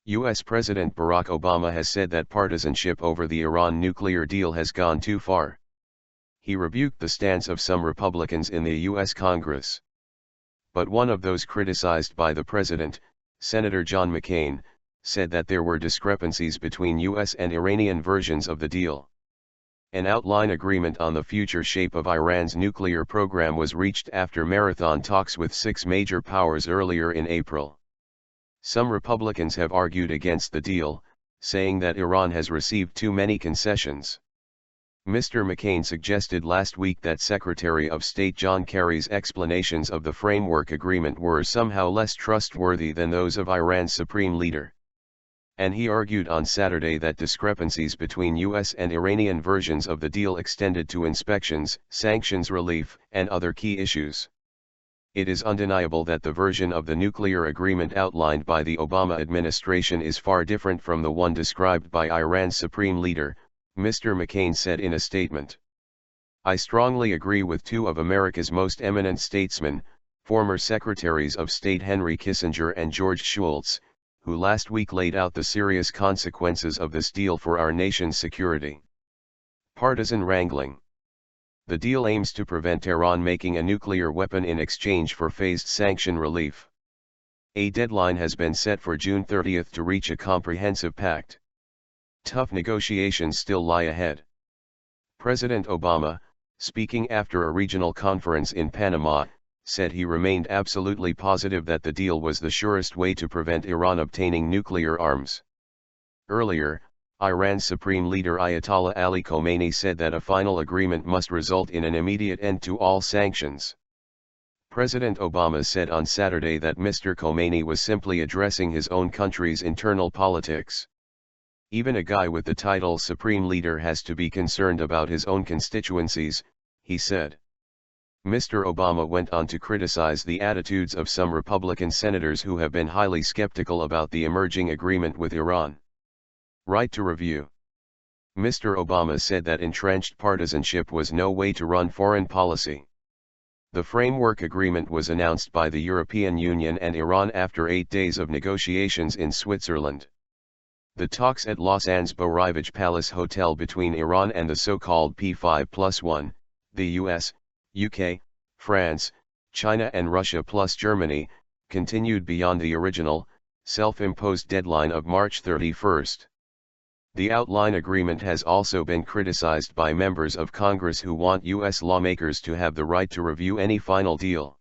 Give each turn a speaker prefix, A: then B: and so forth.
A: US President Barack Obama has said that partisanship over the Iran nuclear deal has gone too far. He rebuked the stance of some Republicans in the US Congress. But one of those criticized by the president, Senator John McCain, said that there were discrepancies between US and Iranian versions of the deal. An outline agreement on the future shape of Iran's nuclear program was reached after marathon talks with 6 major powers earlier in April. Some Republicans have argued against the deal, saying that Iran has received too many concessions. Mr. McCain suggested last week that Secretary of State John Kerry's explanations of the framework agreement were somehow less trustworthy than those of Iran's supreme leader. And he argued on Saturday that discrepancies between US and Iranian versions of the deal extended to inspections, sanctions relief, and other key issues. It is undeniable that the version of the nuclear agreement outlined by the Obama administration is far different from the one described by Iran's supreme leader, Mr. McCain said in a statement. I strongly agree with 2 of America's most eminent statesmen, former Secretaries of State Henry Kissinger and George Shultz, who last week laid out the serious consequences of this deal for our nation's security. Partisan wrangling. The deal aims to prevent Iran making a nuclear weapon in exchange for phased sanction relief. A deadline has been set for June 30 to reach a comprehensive pact. Tough negotiations still lie ahead. President Obama, speaking after a regional conference in Panama, said he remained absolutely positive that the deal was the surest way to prevent Iran obtaining nuclear arms. Earlier, Iran's supreme leader Ayatollah Ali Khamenei said that a final agreement must result in an immediate end to all sanctions. President Obama said on Saturday that Mr. Khamenei was simply addressing his own country's internal politics. Even a guy with the title Supreme Leader has to be concerned about his own constituencies, he said. Mr. Obama went on to criticize the attitudes of some Republican senators who have been highly skeptical about the emerging agreement with Iran. Right to review. Mr. Obama said that entrenched partisanship was no way to run foreign policy. The framework agreement was announced by the European Union and Iran after 8 days of negotiations in Switzerland. The talks at Lausanne's Beau Rivage Palace Hotel between Iran and the so-called P5+1, the US, UK, France, China and Russia plus Germany, continued beyond the original, self-imposed deadline of March 31. The outline agreement has also been criticized by members of Congress who want U.S. lawmakers to have the right to review any final deal.